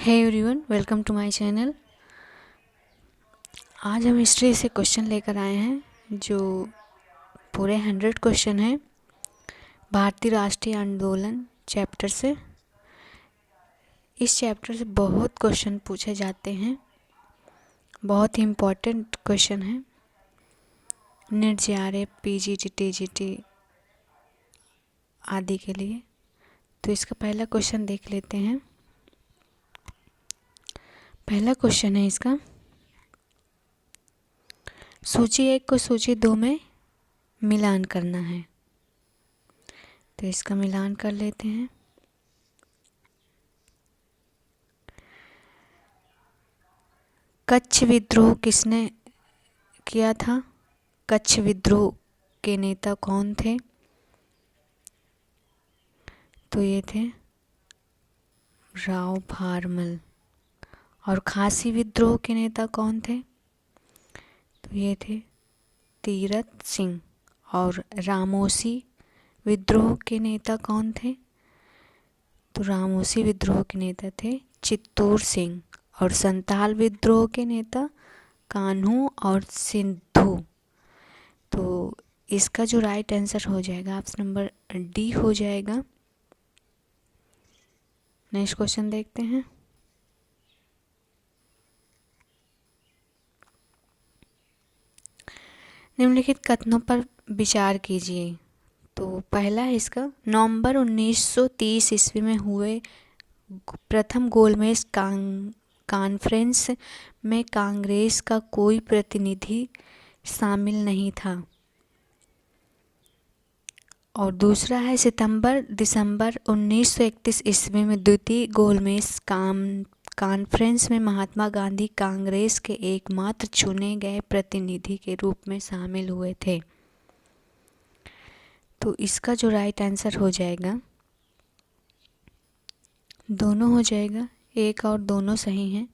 Hey everyone, welcome to my channel. आज हम history से क्वेश्चन लेकर आए हैं जो पूरे 100 क्वेश्चन हैं भारतीय राष्ट्रीय आंदोलन चैप्टर से। इस चैप्टर से बहुत क्वेश्चन पूछे जाते हैं, बहुत ही इम्पोर्टेंट क्वेश्चन है नीट जेआरएफ पीजीटी टीजीटी आदि के लिए। तो इसका पहला क्वेश्चन देख लेते हैं। पहला क्वेश्चन है इसका, सूची 1 को सूची 2 में मिलान करना है। तो इसका मिलान कर लेते हैं। कच्छ विद्रोह किसने किया था? कच्छ विद्रोह के नेता कौन थे? तो ये थे राव भारमल। और खासी विद्रोह के नेता कौन थे? तो ये थे तीरथ सिंह। और रामोसी विद्रोह के नेता कौन थे? तो रामोसी विद्रोह के नेता थे चित्तूर सिंह। और संताल विद्रोह के नेता कान्हू और सिंधु। तो इसका जो राइट आंसर हो जाएगा ऑप्शन नंबर डी हो जाएगा। नेक्स्ट क्वेश्चन देखते हैं। निम्नलिखित कथनों पर विचार कीजिए। तो पहला है इसका, नवंबर 1930 ईस्वी में हुए प्रथम गोलमेज कॉन्फ्रेंस में कांग्रेस का कोई प्रतिनिधि शामिल नहीं था। और दूसरा है, सितंबर-दिसंबर 1931 ईस्वी में द्वितीय गोलमेज कॉन्फ्रेंस में महात्मा गांधी कांग्रेस के एकमात्र चुने गए प्रतिनिधि के रूप में शामिल हुए थे। तो इसका जो राइट आंसर हो जाएगा, दोनों हो जाएगा, एक और दोनों सही हैं।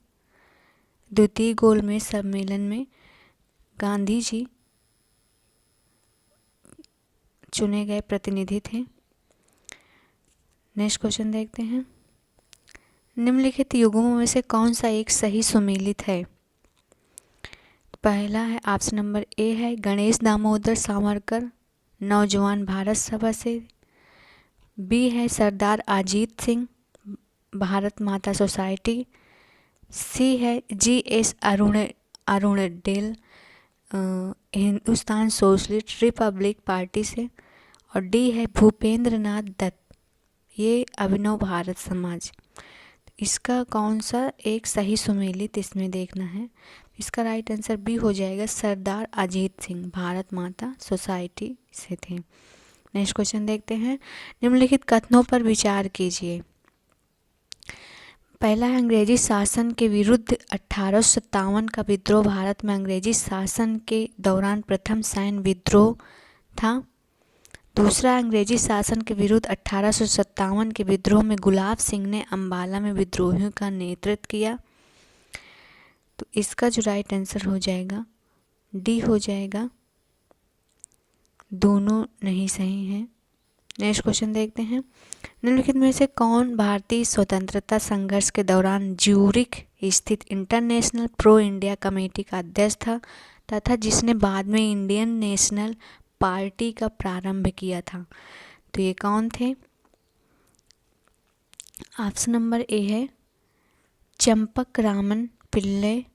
द्वितीय गोलमेज सम्मेलन में गांधी जी चुने गए प्रतिनिधि थे। नेक्स्ट क्वेश्चन देखते हैं। निम्नलिखित युग्मों में से कौन सा एक सही सुमेलित है? पहला है ऑप्शन नंबर ए है गणेश दामोदर सावरकर नौजवान भारत सभा से। बी है सरदार अजीत सिंह भारत माता सोसाइटी। सी है GS. Arundale Hindustan socialist Republic party से। और डी है भूपेंद्र नाथ दत्त, ये अभिनव भारत समाज। इसका कौन सा एक सही सुमेलित इसमें देखना है। इसका राइट आंसर बी हो जाएगा, सरदार अजीत सिंह भारत माता सोसाइटी से थे। नेक्स्ट क्वेश्चन देखते हैं। निम्नलिखित कथनों पर विचार कीजिए। पहला है, अंग्रेजी शासन के विरुद्ध 1857 का विद्रोह भारत में अंग्रेजी शासन के दौरान प्रथम सैन्य विद्रोह था। दूसरा, अंग्रेजी शासन के विरुद्ध 1857 के विद्रोह में गुलाब सिंह ने अंबाला में विद्रोहियों का नेतृत्व किया। तो इसका जो राइट आंसर हो जाएगा डी हो जाएगा, दोनों नहीं सही हैं। नेक्स्ट क्वेश्चन देखते हैं। निम्नलिखित में से कौन भारतीय स्वतंत्रता संघर्ष के दौरान ज्यूरिख स्थित इंटरनेशनल प्रो इंडिया कमेटी का अध्यक्ष था तथा जिसने बाद में इंडियन नेशनल पार्टी का प्रारंभ किया था? तो ये कौन थे? ऑप्शन नंबर ए है चंपक रामन पिल्ले।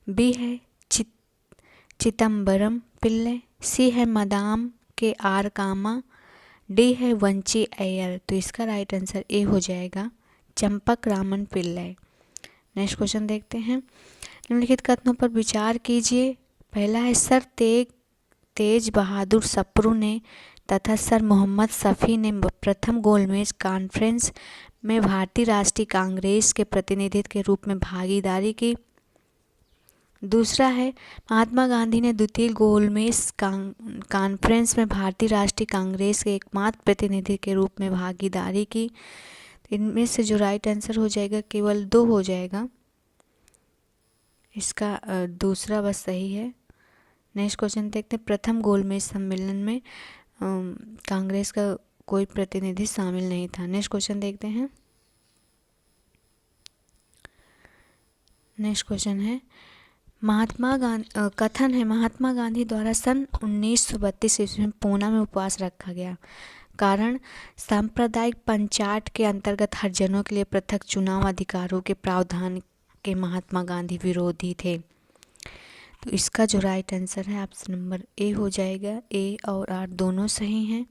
बी है चिदम्बरम पिल्ले। सी है मदाम के आर कामा। डी है वंची अय्यर। तो इसका राइट आंसर ए हो जाएगा, चंपक रामन पिल्ले। नेक्स्ट क्वेश्चन देखते हैं। निम्नलिखित कथनों पर विचार कीजिए। पहला है, सर तेज बहादुर सप्रू ने तथा सर मोहम्मद शफी ने प्रथम गोलमेज कॉन्फ्रेंस में भारतीय राष्ट्रीय कांग्रेस के प्रतिनिधित्व के रूप में भागीदारी की। दूसरा है, महात्मा गांधी ने द्वितीय गोलमेज कॉन्फ्रेंस में भारतीय राष्ट्रीय कांग्रेस के एकमात्र प्रतिनिधि के रूप में भागीदारी की। इनमें से जो राइट आंसर हो जाएगा, केवल दो हो जाएगा, इसका दूसरा बस सही है। नेक्स्ट क्वेश्चन देखते हैं। प्रथम गोलमेज सम्मेलन में कांग्रेस का कोई प्रतिनिधि शामिल नहीं था। नेक्स्ट क्वेश्चन देखते हैं। नेक्स्ट क्वेश्चन है कथन है महात्मा गांधी द्वारा सन 1932 ईस्वी में पूना में उपवास रखा गया। कारण सांप्रदायिक पंचायत के अंतर्गत हरिजनों के लिए पृथक चुनाव अधिकारों के प्रावधान के महात्मा गांधी विरोधी थे। तो इसका जो राइट आंसर है ऑप्शन नंबर ए हो जाएगा। ए और आर दोनों सही हैं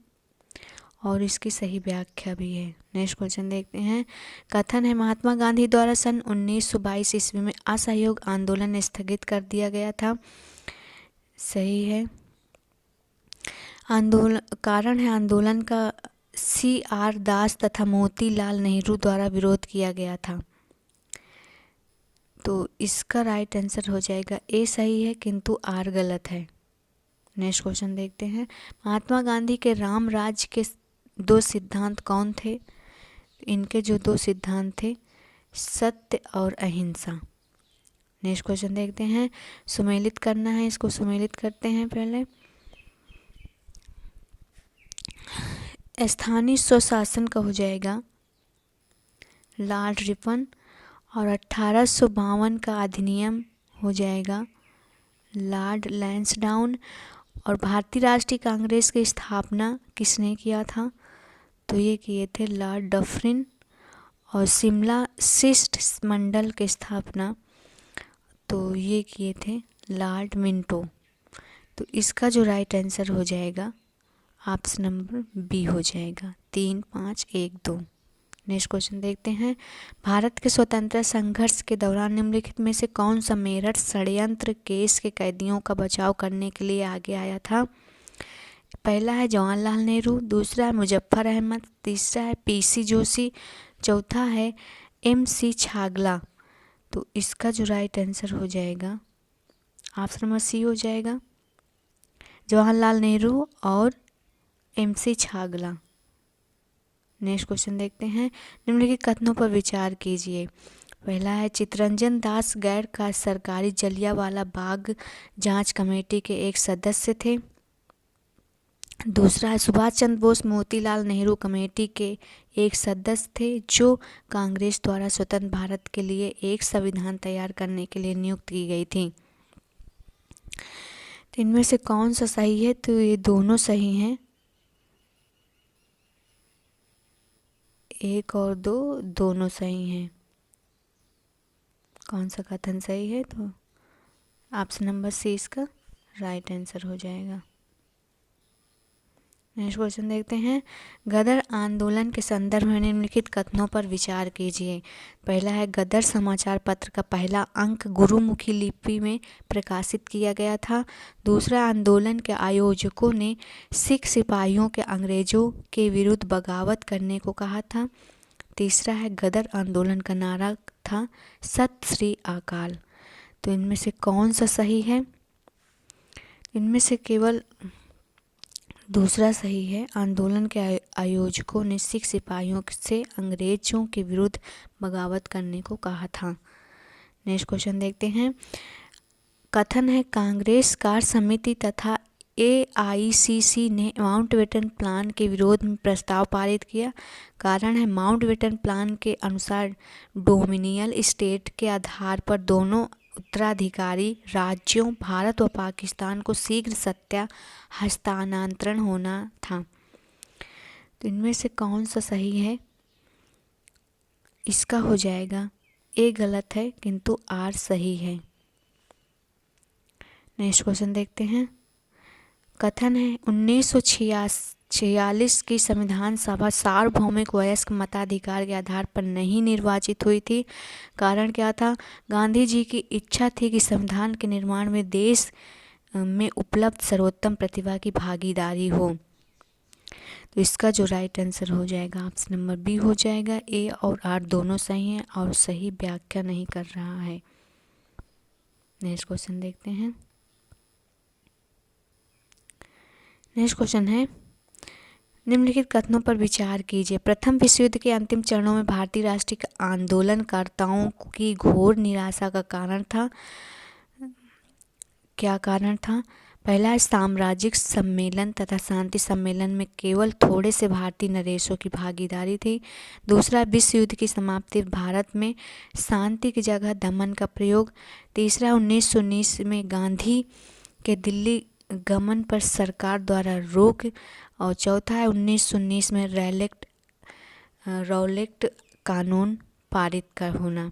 और इसकी सही व्याख्या भी है। नेक्स्ट क्वेश्चन देखते हैं। कथन है महात्मा गांधी द्वारा सन 1922 ईस्वी में असहयोग आंदोलन स्थगित कर दिया गया था। सही है। कारण है आंदोलन का C.R. दास तथा मोतीलाल नेहरू द्वारा विरोध किया गया था। तो इसका राइट आंसर हो जाएगा ए सही है किंतु आर गलत है। नेक्स्ट क्वेश्चन देखते हैं। महात्मा गांधी के राम राज्य के 2 सिद्धांत कौन थे? इनके जो 2 सिद्धांत थे सत्य और अहिंसा। नेक्स्ट क्वेश्चन देखते हैं। सुमेलित करना है, इसको सुमेलित करते हैं पहले। स्थानीय स्वशासन का हो जाएगा लॉर्ड रिपन और 1852 का अधिनियम हो जाएगा लॉर्ड लैंसडाउन। और भारतीय राष्ट्रीय कांग्रेस की स्थापना किसने किया था? तो ये किए थे लॉर्ड डफरिन। और शिमला शिष्ट मंडल की स्थापना तो ये किए थे लॉर्ड मिंटो। तो इसका जो राइट आंसर हो जाएगा ऑप्शन नंबर बी हो जाएगा 3, 5, 1, 2। नेक्स्ट क्वेश्चन देखते हैं। भारत के स्वतंत्रता संघर्ष के दौरान निम्नलिखित में से कौन सा मेरठ षड्यंत्र केस के कैदियों का बचाव करने के लिए आगे आया था? पहला है जवाहरलाल नेहरू, दूसरा है मुजफ्फर अहमद, तीसरा है PC जोशी, चौथा है MC छागला। तो इसका जो राइट आंसर हो जाएगा ऑप्शन नंबर सी हो जाएगा जवाहरलाल नेहरू और MC छागला। नेक्स्ट क्वेश्चन देखते हैं। निम्नलिखित कथनों पर विचार कीजिए। पहला है चित्तरंजन दास गैर का सरकारी जलियांवाला बाग जांच कमेटी के एक सदस्य थे। दूसरा है सुभाष चंद्र बोस मोतीलाल नेहरू कमेटी के एक सदस्य थे जो कांग्रेस द्वारा स्वतंत्र भारत के लिए एक संविधान तैयार करने के लिए नियुक्त की गई थी। तो इनमें से कौन सा सही है? तो ये दोनों सही हैं, 1 और 2 दोनों सही हैं। कौन सा कथन सही है? तो ऑप्शन नंबर सी इसका राइट आंसर हो जाएगा। नेक्स्ट क्वेश्चन देखते हैं। गदर आंदोलन के संदर्भ में निम्नलिखित कथनों पर विचार कीजिए। पहला है गदर समाचार पत्र का पहला अंक गुरुमुखी लिपि में प्रकाशित किया गया था। दूसरा, आंदोलन के आयोजकों ने सिख सिपाहियों के अंग्रेजों के विरुद्ध बगावत करने को कहा था। तीसरा है गदर आंदोलन का नारा था सत श्री अकाल। तो इनमें से कौन सा सही है? इनमें से केवल दूसरा सही है। आंदोलन के आयोजकों ने सिख सिपाहियों से अंग्रेजों के विरुद्ध बगावत करने को कहा था। नेक्स्ट क्वेश्चन देखते हैं। कथन है कांग्रेस कार्य समिति तथा AICC ने माउंटबेटन प्लान के विरोध में प्रस्ताव पारित किया। कारण है माउंटबेटन प्लान के अनुसार डोमिनियल स्टेट के आधार पर दोनों उत्तराधिकारी राज्यों भारत व पाकिस्तान को शीघ्र सत्ता हस्तांतरण होना था। तो इनमें से कौन सा सही है? इसका हो जाएगा ए गलत है किंतु आर सही है। नेक्स्ट क्वेश्चन देखते हैं। कथन है 1946 की संविधान सभा सार्वभौमिक वयस्क मताधिकार के आधार पर नहीं निर्वाचित हुई थी। कारण क्या था? गांधी जी की इच्छा थी कि संविधान के निर्माण में देश में उपलब्ध सर्वोत्तम प्रतिभा की भागीदारी हो। तो इसका जो राइट आंसर हो जाएगा ऑप्शन नंबर बी हो जाएगा। ए और आर दोनों सही हैं और सही व्याख्या नहीं कर रहा है। नेक्स्ट क्वेश्चन देखते हैं। नेक्स्ट क्वेश्चन है निम्नलिखित कथनों पर विचार कीजिए। प्रथम विश्व युद्ध के अंतिम चरणों में भारतीय राष्ट्रीय आंदोलनकर्ताओं की घोर निराशा का कारण था। क्या कारण था? पहला है साम्राज्यिक सम्मेलन तथा शांति सम्मेलन में केवल थोड़े से भारतीय नरेशों की भागीदारी थी। दूसरा, विश्व युद्ध की समाप्ति, भारत में शांति की जगह दमन का प्रयोग। तीसरा, 1919 में गांधी के दिल्ली गमन पर सरकार द्वारा रोक। और चौथा है 1919 में रौलेट कानून पारित कर होना।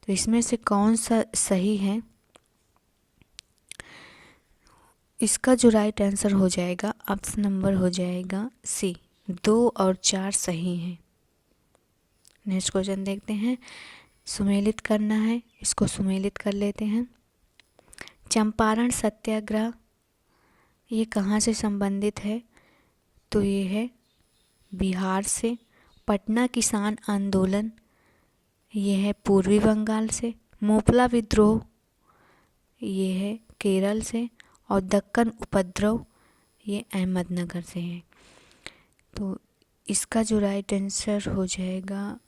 तो इसमें से कौन सा सही है? इसका जो राइट आंसर हो जाएगा ऑप्शन नंबर हो जाएगा सी, 2 और 4 सही हैं। नेक्स्ट क्वेश्चन देखते हैं। सुमेलित करना है, इसको सुमेलित कर लेते हैं। चंपारण सत्याग्रह ये कहाँ से संबंधित है? तो ये है बिहार से। पटना किसान आंदोलन ये है पूर्वी बंगाल से। मोपला विद्रोह ये है केरल से। और दक्कन उपद्रव ये अहमदनगर से है। तो इसका जो राइट आंसर हो जाएगा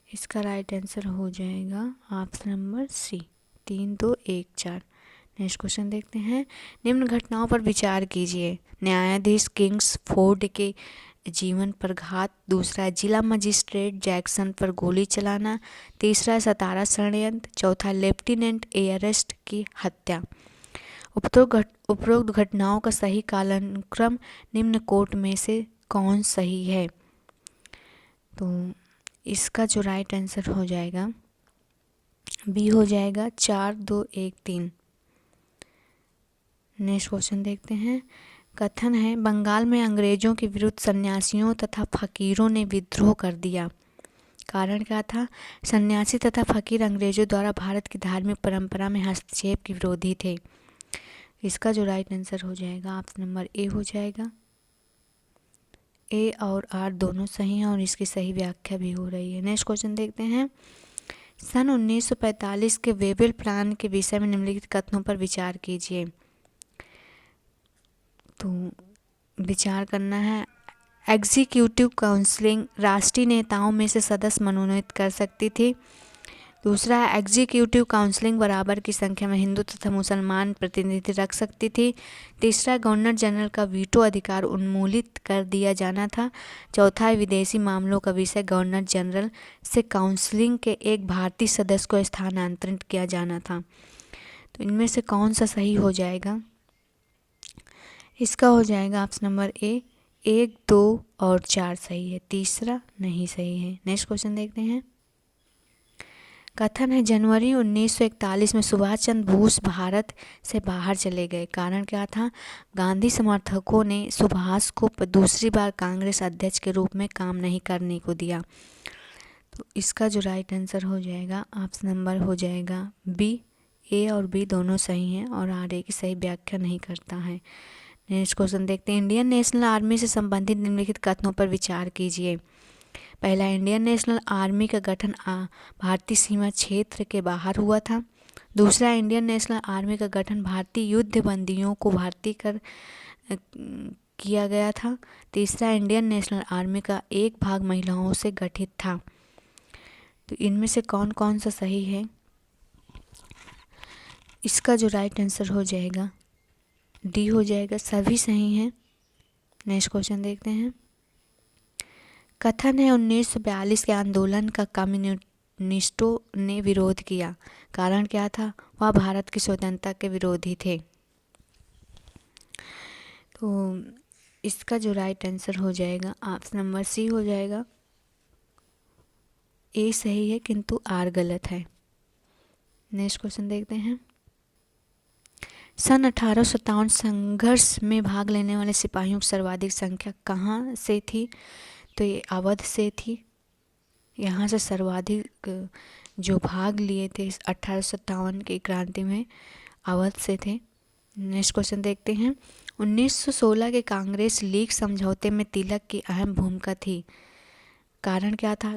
इसका राइट आंसर हो जाएगा option number C, 3, 2, 1, 4। Next question देखते हैं। निम्न घटनाओं पर विचार कीजिए। न्यायाधीश किंग्सफोर्ड के जीवन पर घात। दूसरा, जिला मजिस्ट्रेट जैक्सन पर गोली चलाना। तीसरा, सतारा षड्यंत्र। चौथा, लेफ्टिनेंट एयरस्ट की हत्या। उपरोक्त घटनाओं का सही कालानुक्रम निम्न कोट में से कौन सही है? तो इसका जो राइट आंसर हो जाएगा बी हो जाएगा 4, 2, 1, 3। नेक्स्ट क्वेश्चन देखते हैं। कथन है बंगाल में अंग्रेजों के विरुद्ध सन्यासियों तथा फकीरों ने विद्रोह कर दिया। कारण क्या था? सन्यासी तथा फकीर अंग्रेजों द्वारा भारत की धार्मिक परंपरा में हस्तक्षेप के विरोधी थे। इसका जो राइट आंसर हो जाएगा ऑप्शन नंबर ए हो जाएगा। ए और आर दोनों सही हैं और इसकी सही व्याख्या भी हो रही है। नेक्स्ट क्वेश्चन देखते हैं। सन 1945 के वेबल प्लान के विषय में निम्नलिखित कथनों पर विचार कीजिए। तो विचार करना है। एग्जीक्यूटिव काउंसिलिंग राष्ट्रीय नेताओं में से सदस्य मनोनीत कर सकती थी। दूसरा है एग्जीक्यूटिव काउंसिलिंग बराबर की संख्या में हिंदू तथा मुसलमान प्रतिनिधि रख सकती थी। तीसरा, गवर्नर जनरल का वीटो अधिकार उन्मूलित कर दिया जाना था। चौथा है विदेशी मामलों का विषय गवर्नर जनरल से काउंसिलिंग के एक भारतीय सदस्य को स्थानांतरित किया जाना था। तो इनमें से कौन सा सही हो जाएगा? इसका हो जाएगा ऑप्शन नंबर ए, 1, 2 और 4 सही है, तीसरा नहीं सही है। नेक्स्ट क्वेश्चन देखते हैं। कथन है जनवरी 1941 में सुभाष चंद्र बोस भारत से बाहर चले गए। कारण क्या था? गांधी समर्थकों ने सुभाष को दूसरी बार कांग्रेस अध्यक्ष के रूप में काम नहीं करने को दिया। तो इसका जो राइट आंसर हो जाएगा ऑप्शन नंबर हो जाएगा बी। ए और बी दोनों सही हैं और आर ए की सही व्याख्या नहीं करता है। नेक्स्ट क्वेश्चन देखते हैं। इंडियन नेशनल आर्मी से संबंधित निम्नलिखित कथनों पर विचार कीजिए। पहला, इंडियन नेशनल आर्मी का गठन भारतीय सीमा क्षेत्र के बाहर हुआ था। दूसरा, इंडियन नेशनल आर्मी का गठन भारतीय युद्ध बंदियों को भर्ती कर किया गया था। तीसरा, इंडियन नेशनल आर्मी का एक भाग महिलाओं से गठित था। तो इनमें से कौन कौन सा सही है? इसका जो राइट आंसर हो जाएगा डी हो जाएगा, सभी सही हैं। नेक्स्ट क्वेश्चन देखते हैं। कथन है 1942 के आंदोलन का कम्युनिस्टों ने विरोध किया। कारण क्या था? वह भारत की स्वतंत्रता के विरोधी थे। तो इसका जो राइट आंसर हो जाएगा ऑप्शन नंबर सी हो जाएगा। ए सही है किंतु आर गलत है। नेक्स्ट क्वेश्चन देखते हैं। सन 1857 संघर्ष में भाग लेने वाले सिपाहियों की सर्वाधिक संख्या कहाँ से थी? तो ये अवध से थी। यहाँ से सर्वाधिक जो भाग लिए थे 1857 की क्रांति में अवध से थे। नेक्स्ट क्वेश्चन देखते हैं। 1916 के कांग्रेस लीग समझौते में तिलक की अहम भूमिका थी। कारण क्या था?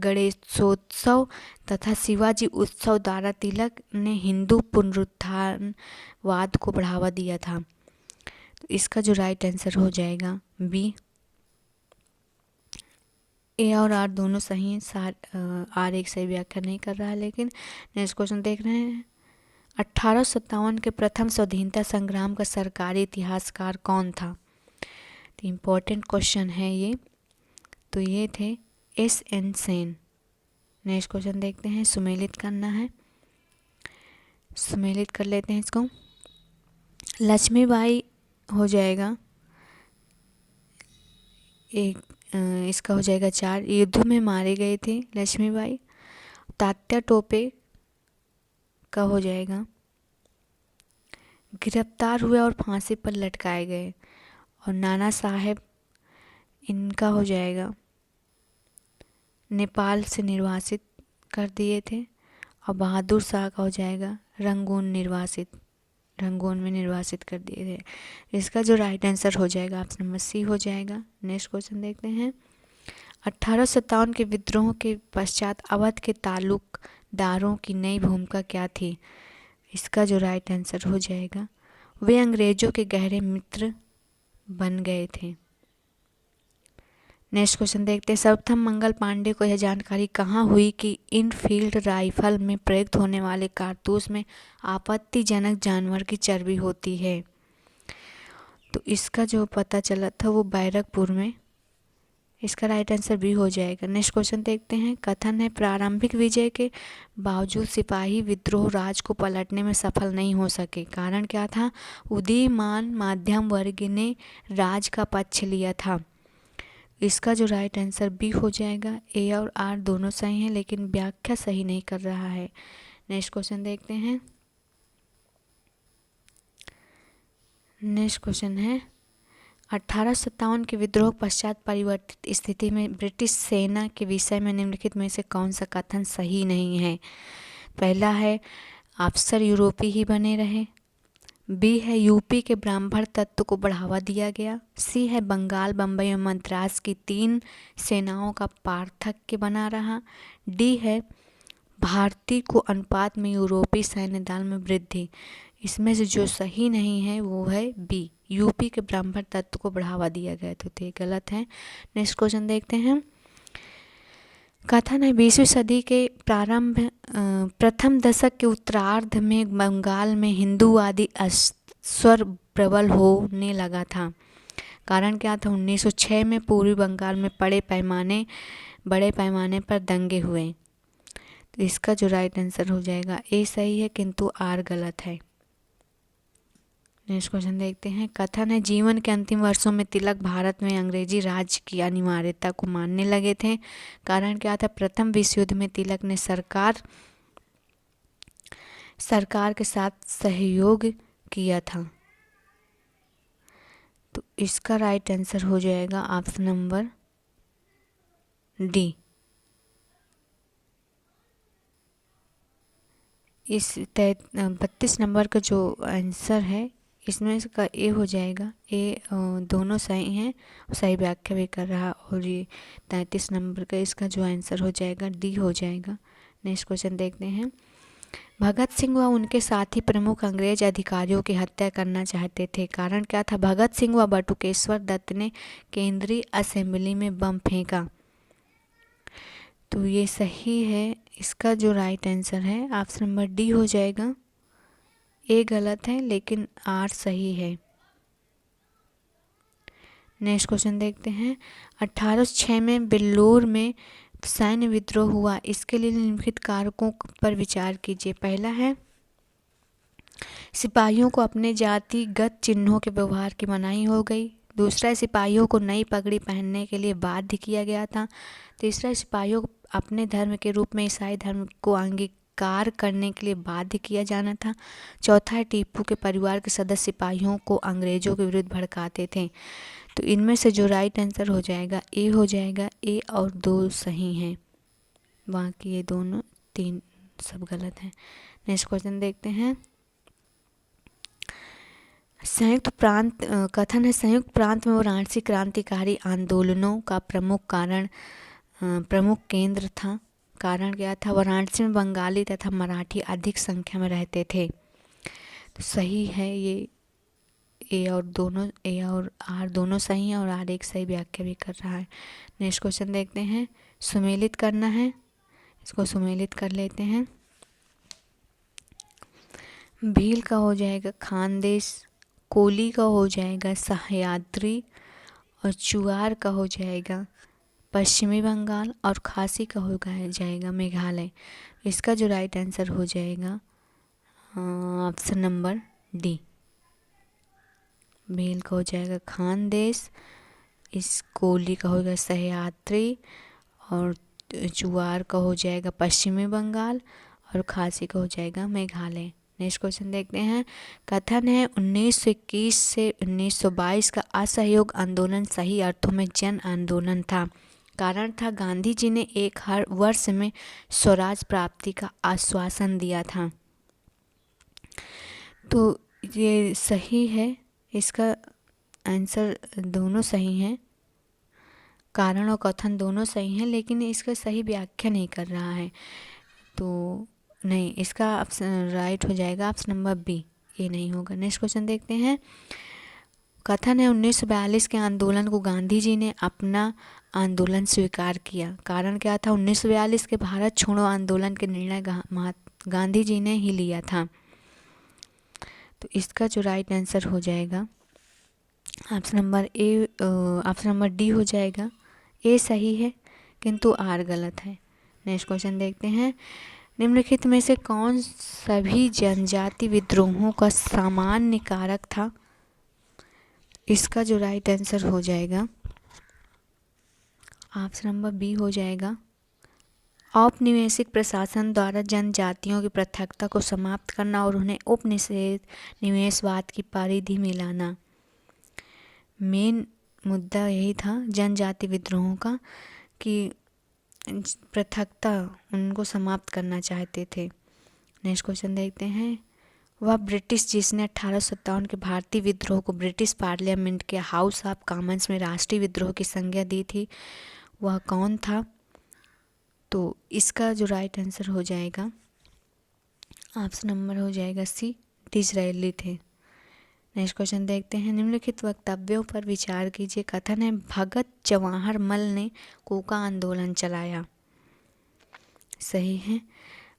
गणेशोत्सव तथा शिवाजी उत्सव द्वारा तिलक ने हिंदू पुनरुत्थानवाद को बढ़ावा दिया था। तो इसका जो राइट आंसर हो जाएगा बी। ए और आर दोनों सही हैं। आर एक सही व्याख्या नहीं कर रहा है। लेकिन नेक्स्ट क्वेश्चन देख रहे हैं। 1857 के प्रथम स्वाधीनता संग्राम का सरकारी इतिहासकार कौन था? तो इम्पोर्टेंट क्वेश्चन है ये। तो ये थे S.N. सेन। नेक्स्ट क्वेश्चन देखते हैं, सुमेलित करना है, सुमेलित कर लेते हैं इसको। लक्ष्मीबाई हो जाएगा एक, इसका हो जाएगा 4। युद्ध में मारे गए थे लक्ष्मीबाई। तात्या टोपे का हो जाएगा गिरफ्तार हुए और फांसी पर लटकाए गए। और नाना साहेब, इनका हो जाएगा नेपाल से निर्वासित कर दिए थे। और बहादुर शाह का हो जाएगा रंगून में निर्वासित कर दिए थे। इसका जो राइट आंसर हो जाएगा ऑप्शन नंबर सी हो जाएगा। नेक्स्ट क्वेश्चन देखते हैं, 1857 के विद्रोह के पश्चात अवध के तालुकदारों की नई भूमिका क्या थी? इसका जो राइट आंसर हो जाएगा, वे अंग्रेजों के गहरे मित्र बन गए थे। नेक्स्ट क्वेश्चन देखते हैं, सर्वप्रथम मंगल पांडे को यह जानकारी कहाँ हुई कि इनफील्ड राइफल में प्रयुक्त होने वाले कारतूस में आपत्तिजनक जानवर की चर्बी होती है? तो इसका जो पता चला था वो बैरकपुर में। इसका राइट आंसर भी हो जाएगा। नेक्स्ट क्वेश्चन देखते हैं, कथन है प्रारंभिक विजय के बावजूद सिपाही विद्रोह राज को पलटने में सफल नहीं हो सके। कारण क्या था? उदीयमान मध्यम वर्ग ने राज का पक्ष लिया था। इसका जो राइट आंसर बी हो जाएगा। ए और आर दोनों सही हैं, लेकिन व्याख्या सही नहीं कर रहा है। नेक्स्ट क्वेश्चन देखते हैं, नेक्स्ट क्वेश्चन है 1857 के विद्रोह पश्चात परिवर्तित स्थिति में ब्रिटिश सेना के विषय में निम्नलिखित में से कौन सा कथन सही नहीं है? पहला है अफसर यूरोपी ही बने रहे। बी है यूपी के ब्राह्मण तत्व को बढ़ावा दिया गया। सी है बंगाल, बम्बई और मद्रास की 3 सेनाओं का पार्थक्य बना रहा। डी है भारतीय को अनुपात में यूरोपीय सैन्य दल में वृद्धि। इसमें से जो सही नहीं है वो है बी, यूपी के ब्राह्मण तत्व को बढ़ावा दिया गया। तो ये गलत है। नेक्स्ट क्वेश्चन देखते हैं, कथन है 20वीं सदी के प्रथम दशक के उत्तरार्ध में बंगाल में हिंदूवादी स्वर प्रबल होने लगा था। कारण क्या था? 1906 में पूर्वी बंगाल में बड़े पैमाने पर दंगे हुए। तो इसका जो राइट आंसर हो जाएगा ए सही है, किंतु आर गलत है। नेक्स्ट क्वेश्चन देखते हैं, कथन है जीवन के अंतिम वर्षों में तिलक भारत में अंग्रेजी राज की अनिवार्यता को मानने लगे थे। कारण क्या था? प्रथम विश्व युद्ध में तिलक ने सरकार के साथ सहयोग किया था। तो इसका राइट आंसर हो जाएगा ऑप्शन नंबर डी। इस 32 नंबर का जो आंसर है इसमें इसका ए हो जाएगा। ए दोनों सही हैं, सही व्याख्या भी कर रहा। और ये 33 नंबर का इसका जो आंसर हो जाएगा डी हो जाएगा। नेक्स्ट क्वेश्चन देखते हैं, भगत सिंह व उनके साथी प्रमुख अंग्रेज अधिकारियों की हत्या करना चाहते थे। कारण क्या था? भगत सिंह व बटुकेश्वर दत्त ने केंद्रीय असेंबली में बम फेंका। तो ये सही है। इसका जो राइट आंसर है ऑप्शन नंबर डी हो जाएगा। ए गलत है, लेकिन आर सही है। नेक्स्ट क्वेश्चन देखते हैं, 1806 में बिल्लौर में सैन्य विद्रोह हुआ। इसके लिए निम्नलिखित कारकों पर विचार कीजिए। पहला है सिपाहियों को अपने जातिगत चिन्हों के व्यवहार की मनाही हो गई। दूसरा, सिपाहियों को नई पगड़ी पहनने के लिए बाध्य किया गया था। तीसरा, सिपाहियों को अपने धर्म के रूप में ईसाई धर्म को अंगीकार करने के लिए बाध्य किया जाना था। चौथा है टीपू के परिवार के सदस्य सिपाहियों को अंग्रेजों के विरुद्ध भड़काते थे। तो इनमें से जो राइट आंसर हो जाएगा ए हो जाएगा। ए और 2 सही हैं, बाकी ये दोनों 3 सब गलत हैं। नेक्स्ट क्वेश्चन देखते हैं, संयुक्त प्रांत कथन है संयुक्त प्रांत में वाराणसी क्रांतिकारी आंदोलनों का प्रमुख केंद्र था। कारण क्या था? वाराणसी में बंगाली तथा मराठी अधिक संख्या में रहते थे। तो सही है ये। ए और आर दोनों सही हैं और आर एक सही व्याख्या भी कर रहा है। नेक्स्ट क्वेश्चन देखते हैं, सुमेलित करना है, इसको सुमेलित कर लेते हैं। भील का हो जाएगा खानदेश, कोली का हो जाएगा सह्याद्री, और चुआर का हो जाएगा पश्चिमी बंगाल, और खासी का हो जाएगा मेघालय। इसका जो राइट आंसर हो जाएगा ऑप्शन नंबर डी। भील का हो जाएगा खानदेश, इस कोली का होगा सह्याद्री, और चुआर का हो जाएगा पश्चिमी बंगाल, और खासी का हो जाएगा मेघालय। नेक्स्ट क्वेश्चन देखते हैं। कथन है 1921 से 1922 का असहयोग आंदोलन सही अर्थों में जन आंदोलन था। कारण था गांधी जी ने एक हर वर्ष में स्वराज प्राप्ति का आश्वासन दिया था। तो ये सही है, इसका आंसर दोनों सही हैं, कारण और कथन दोनों सही हैं, लेकिन इसका सही व्याख्या नहीं कर रहा है। तो नहीं, इसका ऑप्शन राइट हो जाएगा ऑप्शन नंबर बी, ये नहीं होगा। नेक्स्ट क्वेश्चन देखते हैं। कथन है 1942 के आंदोलन को गांधी जी ने अपना आंदोलन स्वीकार किया। कारण क्या था? 1942 के भारत छोड़ो आंदोलन के निर्णय गांधी जी ने ही लिया था। तो इसका जो राइट आंसर हो जाएगा ऑप्शन नंबर डी हो जाएगा। ए सही है किंतु आर गलत है। नेक्स्ट क्वेश्चन देखते हैं। निम्नलिखित में से कौन सभी जनजाति विद्रोहों का सामान्य कारक था? इसका जो राइट आंसर हो जाएगा ऑप्शन नंबर बी हो जाएगा। औपनिवेशिक प्रशासन द्वारा जनजातियों की पृथकता को समाप्त करना और उन्हें उपनिवेशवाद की परिधि में लाना। मेन मुद्दा यही था जनजाति विद्रोहों का, कि पृथकता उनको समाप्त करना चाहते थे। नेक्स्ट क्वेश्चन देखते हैं। वह ब्रिटिश जिसने 1857 के भारतीय विद्रोह को ब्रिटिश पार्लियामेंट के हाउस ऑफ कॉमन्स में राष्ट्रीय विद्रोह की संज्ञा दी थी, वह कौन था? तो इसका जो राइट आंसर हो जाएगा ऑप्शन नंबर हो जाएगा सी, डिसरायली थे। नेक्स्ट क्वेश्चन देखते हैं। निम्नलिखित वक्तव्यों पर विचार कीजिए। कथन है भगत जवाहर मल ने कोका आंदोलन चलाया। सही है।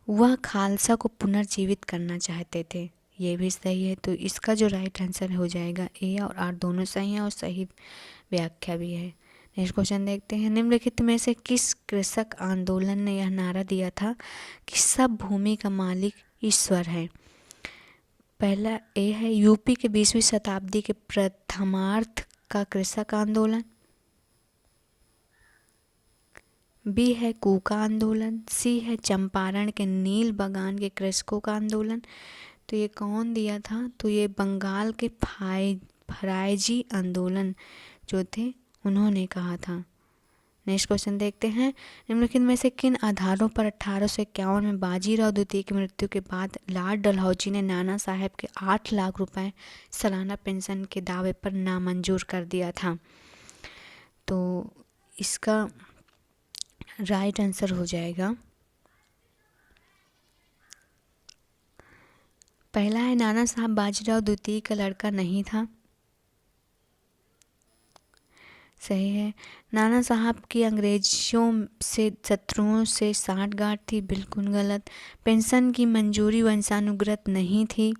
वह खालसा को पुनर्जीवित करना चाहते थे। ये भी सही है। तो इसका जो राइट आंसर हो जाएगा ए और आर दोनों सही हैं और सही व्याख्या भी है। नेक्स्ट क्वेश्चन देखते हैं। निम्नलिखित में से किस कृषक आंदोलन ने यह नारा दिया था कि सब भूमि का मालिक ईश्वर है? पहला ए है यूपी के 20वीं शताब्दी के प्रथमार्ध का कृषक आंदोलन, बी है कूका आंदोलन, सी है चंपारण के नील बगान के कृषकों का आंदोलन। तो ये कौन दिया था? तो ये बंगाल के फरायजी आंदोलन जो थे उन्होंने कहा था। नेक्स्ट क्वेश्चन देखते हैं। निम्नलिखित में से किन आधारों पर 1851 में बाजीराव द्वितीय की मृत्यु के बाद लॉर्ड डलहौजी ने नाना साहब के 8 लाख रुपए सालाना पेंशन के दावे पर नामंजूर कर दिया था? तो इसका राइट आंसर हो जाएगा पहला है नाना साहब बाजीराव द्वितीय का लड़का नहीं था। सही है। नाना साहब की अंग्रेजों से शत्रुओं से साठगांठ थी। बिल्कुल गलत। पेंशन की मंजूरी वंशानुगत नहीं थी।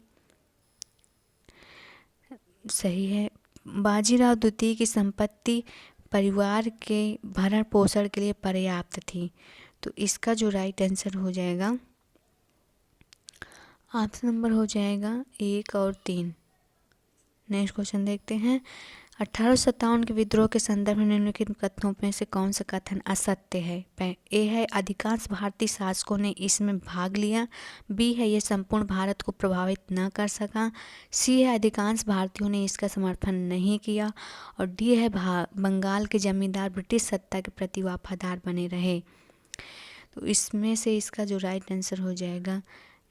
सही है। बाजीराव द्वितीय की संपत्ति परिवार के भरण पोषण के लिए पर्याप्त थी। तो इसका जो राइट आंसर हो जाएगा ऑप्शन नंबर हो जाएगा 1 और 3। नेक्स्ट क्वेश्चन देखते हैं। 1857 के विद्रोह के संदर्भ में निम्नलिखित कथनों में से कौन सा कथन असत्य है? ए है अधिकांश भारतीय शासकों ने इसमें भाग लिया, बी है यह संपूर्ण भारत को प्रभावित न कर सका, सी है अधिकांश भारतीयों ने इसका समर्थन नहीं किया, और डी है बंगाल के जमींदार ब्रिटिश सत्ता के प्रति वफादार बने रहे। तो इसमें से इसका जो राइट आंसर हो जाएगा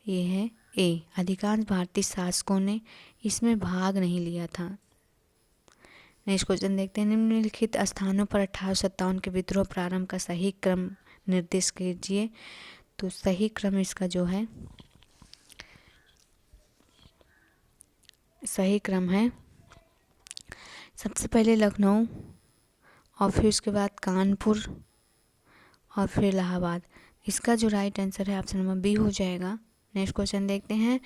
ये है ए, अधिकांश भारतीय शासकों ने इसमें भाग नहीं लिया था। नेक्स्ट क्वेश्चन देखते हैं। निम्नलिखित स्थानों पर 1857 के विद्रोह प्रारंभ का सही क्रम निर्दिष्ट कीजिए। तो सही क्रम इसका जो है सही क्रम है सबसे पहले लखनऊ, और फिर उसके बाद कानपुर, और फिर इलाहाबाद। इसका जो राइट आंसर है ऑप्शन नंबर बी हो जाएगा। नेक्स्ट क्वेश्चन देखते हैं।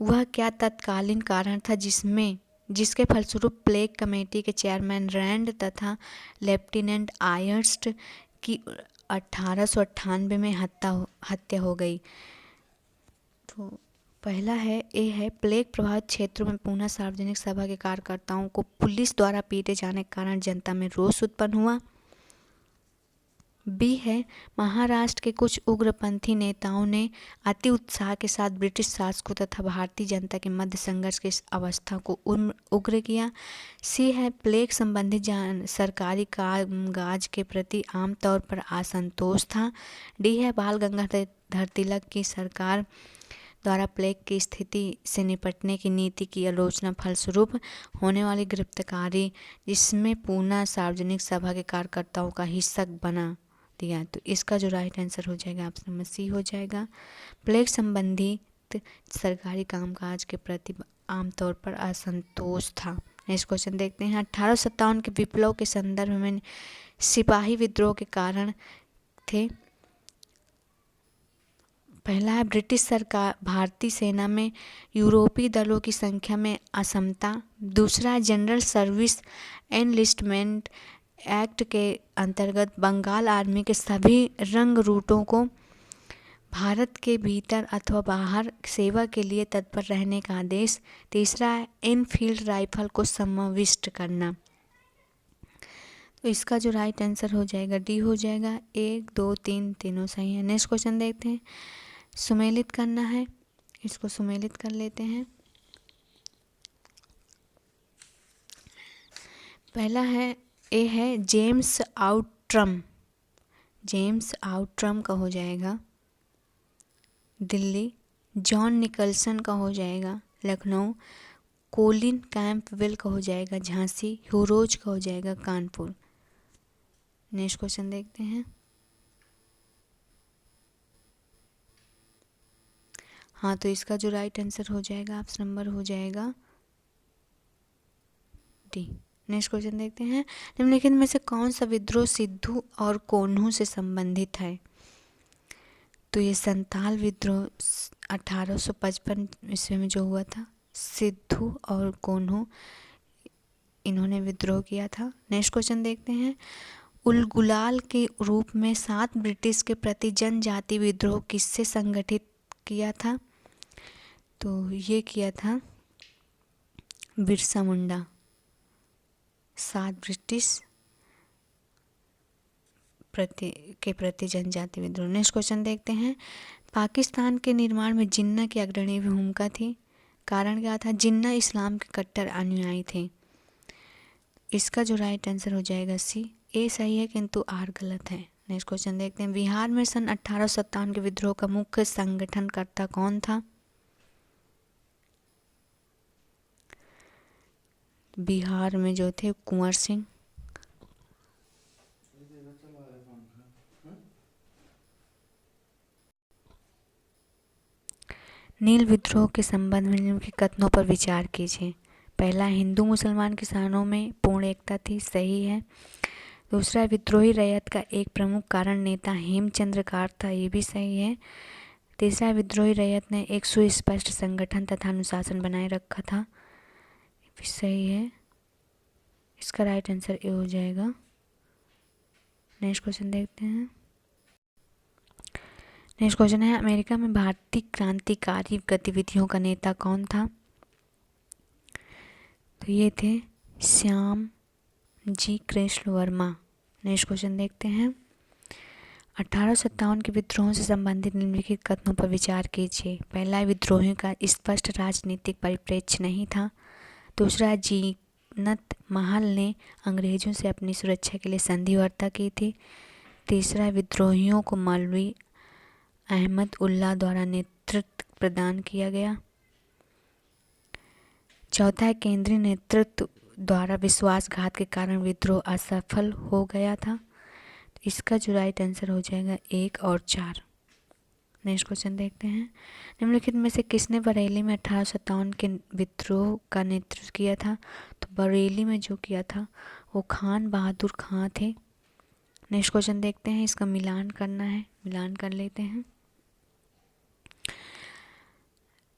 वह क्या तत्कालीन कारण था जिसके फलस्वरूप प्लेग कमेटी के चेयरमैन रैंड तथा लेफ्टिनेंट आयर्स्ट की 1898 में हत्या हो गई? तो पहला है, ए है, प्लेग प्रभावित क्षेत्रों में पुनः सार्वजनिक सभा के कार्यकर्ताओं को पुलिस द्वारा पीटे जाने के कारण जनता में रोष उत्पन्न हुआ। बी है, महाराष्ट्र के कुछ उग्रपंथी नेताओं ने अति उत्साह के साथ ब्रिटिश शासकों तथा भारतीय जनता के मध्य संघर्ष की इस अवस्था को उग्र किया। सी है, प्लेग संबंधी सरकारी कामकाज के प्रति आमतौर पर असंतोष था। डी है, बाल गंगाधर तिलक की सरकार द्वारा प्लेग की स्थिति से निपटने की नीति की आलोचना फलस्वरूप होने वाली गिरफ्तारी, जिसमें पूना सार्वजनिक सभा के कार्यकर्ताओं का हिस्सा बना दिया। तो इसका जो राइट आंसर हो जाएगा ऑप्शन नंबर सी हो जाएगा। प्लेग संबंधित सरकारी कामकाज के प्रति आमतौर पर असंतोष था। नेक्स्ट क्वेश्चन देखते हैं। 1857 के विप्लव के संदर्भ में सिपाही विद्रोह के कारण थे। पहला है, ब्रिटिश सरकार भारतीय सेना में यूरोपीय दलों की संख्या में असमता। दूसरा है, जनरल सर्विस एनलिस्टमेंट एक्ट के अंतर्गत बंगाल आर्मी के सभी रंग रूटों को भारत के भीतर अथवा बाहर सेवा के लिए तत्पर रहने का आदेश। तीसरा है, एनफील्ड राइफल को समाविष्ट करना। तो इसका जो राइट आंसर हो जाएगा डी हो जाएगा। 1, 2, 3 तीनों सही है। नेक्स्ट क्वेश्चन देखते हैं। सुमेलित करना है, इसको सुमेलित कर लेते हैं। पहला है, ए है, जेम्स आउट्रम। जेम्स आउट्रम का हो जाएगा दिल्ली। जॉन निकलसन का हो जाएगा लखनऊ। कोलिन कैंपवेल का हो जाएगा झांसी। ह्यूरोज का हो जाएगा कानपुर। नेक्स्ट क्वेश्चन देखते हैं। हाँ, तो इसका जो राइट आंसर हो जाएगा ऑप्शन नंबर हो जाएगा डी। नेक्स्ट क्वेश्चन देखते हैं। निम्नलिखित में से कौन सा विद्रोह सिद्धू और कोन्हू से संबंधित है? तो ये संताल विद्रोह 1855 ईस्वी में जो हुआ था, सिद्धू और कोन्हू इन्होंने विद्रोह किया था। नेक्स्ट क्वेश्चन देखते हैं। उलगुलाल के रूप में 7 ब्रिटिश के प्रति जनजाति विद्रोह किससे संगठित किया था? तो ये किया था बिरसा मुंडा। 7 ब्रिटिश के प्रति जनजाति विद्रोह। नेक्स्ट क्वेश्चन देखते हैं। पाकिस्तान के निर्माण में जिन्ना की अग्रणी भूमिका थी। कारण क्या था? जिन्ना इस्लाम के कट्टर अनुयायी थे। इसका जो राइट आंसर हो जाएगा सी। ए सही है किंतु आर गलत है। नेक्स्ट क्वेश्चन देखते हैं। बिहार में सन 1857 के विद्रोह का मुख्य संगठनकर्ता कौन था? बिहार में जो थे कुंवर सिंह। नील विद्रोह के संबंध में निम्नलिखित कथनों पर विचार कीजिए। पहला, हिंदू मुसलमान किसानों में पूर्ण एकता थी, सही है। दूसरा, विद्रोही रैयत का एक प्रमुख कारण नेता हेमचंद्र कार था, ये भी सही है। तीसरा, विद्रोही रैयत ने एक सुस्पष्ट संगठन तथा अनुशासन बनाए रखा था, ये भी सही है। इसका राइट आंसर ए हो जाएगा। नेक्स्ट क्वेश्चन देखते हैं। नेक्स्ट क्वेश्चन है, अमेरिका में भारतीय क्रांतिकारी गतिविधियों का नेता कौन था? तो ये थे श्याम जी कृष्ण वर्मा। नेक्स्ट क्वेश्चन देखते हैं। 1857 के विद्रोहों से संबंधित निम्नलिखित कथनों पर विचार कीजिए। पहला, विद्रोहियों का स्पष्ट राजनीतिक परिप्रेक्ष्य नहीं था। दूसरा, जीनत महल ने अंग्रेजों से अपनी सुरक्षा के लिए संधिवार्ता की थी। तीसरा, विद्रोहियों को मौलवी अहमद उल्लाह द्वारा नेतृत्व प्रदान किया गया। चौथा, केंद्रीय नेतृत्व द्वारा विश्वासघात के कारण विद्रोह असफल हो गया था। इसका जो राइट आंसर हो जाएगा 1 और 4। नेक्स्ट क्वेश्चन देखते हैं। निम्नलिखित में से किसने बरेली में 1857 के विद्रोह का नेतृत्व किया था? तो बरेली में जो किया था वो खान बहादुर खां थे। नेक्स्ट क्वेश्चन देखते हैं। इसका मिलान करना है, मिलान कर लेते हैं।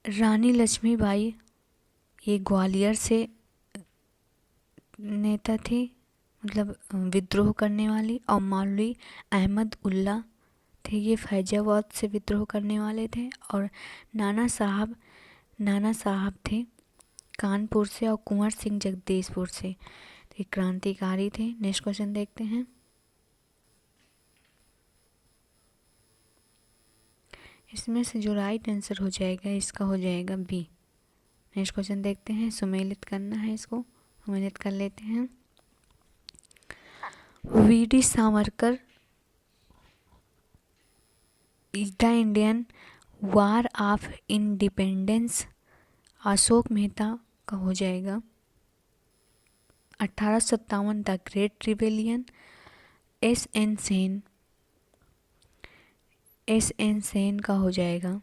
रानी लक्ष्मीबाई ये ग्वालियर से नेता थे, मतलब विद्रोह करने वाली। और मौलवी अहमद उल्ला थे, ये फैजाबाद से विद्रोह करने वाले थे। और नाना साहब थे कानपुर से, और कुंवर सिंह जगदीशपुर से, तो ये क्रांतिकारी थे। नेक्स्ट क्वेश्चन देखते हैं। इसमें से जो राइट आंसर हो जाएगा इसका हो जाएगा बी। नेक्स्ट क्वेश्चन देखते हैं। सुमेलित करना है, इसको सुमेलित कर लेते हैं। V D Savarkar the Indian War of Independence, Ashok Mehta का हो जाएगा 1857 the Great Rebellion, S N Sen का हो जाएगा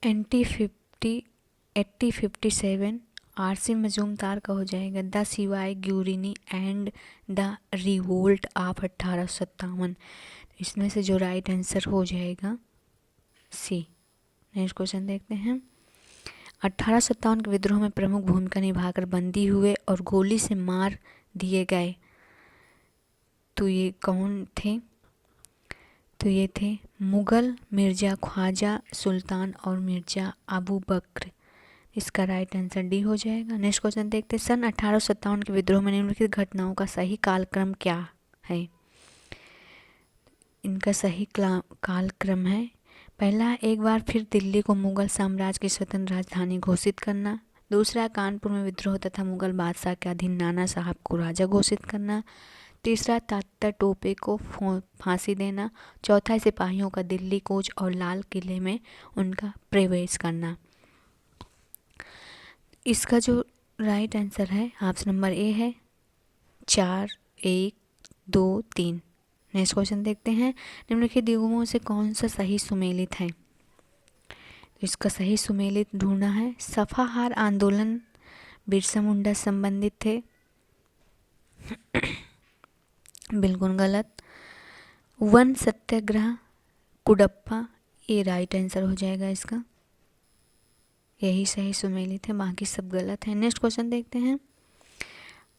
1857, आरसी मजूमदार का हो जाएगा द सिवाई ग्यूरिनी एंड द रिवोल्ट ऑफ 1857। इसमें से जो राइट आंसर हो जाएगा सी। नेक्स्ट क्वेश्चन देखते हैं। 1857 के विद्रोह में प्रमुख भूमिका निभाकर बंदी हुए और गोली से मार दिए गए, तो ये कौन थे? तो ये थे मुगल मिर्जा ख्वाजा सुल्तान और मिर्जा अबू बकर। इसका राइट आंसर डी हो जाएगा। नेक्स्ट क्वेश्चन देखते हैं। सन 1857 के विद्रोह में निम्नलिखित घटनाओं का सही कालक्रम क्या है? इनका सही कालक्रम है, पहला, एक बार फिर दिल्ली को मुगल साम्राज्य की स्वतंत्र राजधानी घोषित करना। दूसरा, कानपुर में विद्रोह तथा मुगल बादशाह के अधीन नाना साहब को राजा घोषित करना। तीसरा, तात्या टोपे को फांसी देना। चौथा, सिपाहियों का दिल्ली कूच और लाल किले में उनका प्रवेश करना। इसका जो राइट आंसर है ऑप्शन नंबर ए है 4, 1, 2, 3। नेक्स्ट क्वेश्चन देखते हैं। निम्नलिखित युग्मों से कौन सा सही सुमेलित है? तो इसका सही सुमेलित ढूंढना है। सफाहार आंदोलन बिरसा मुंडा संबंधित थे, बिल्कुल गलत। वन सत्याग्रह कुडप्पा, ये राइट आंसर हो जाएगा इसका, यही सही सुमेलित है, बाकी सब गलत है। नेक्स्ट क्वेश्चन देखते हैं।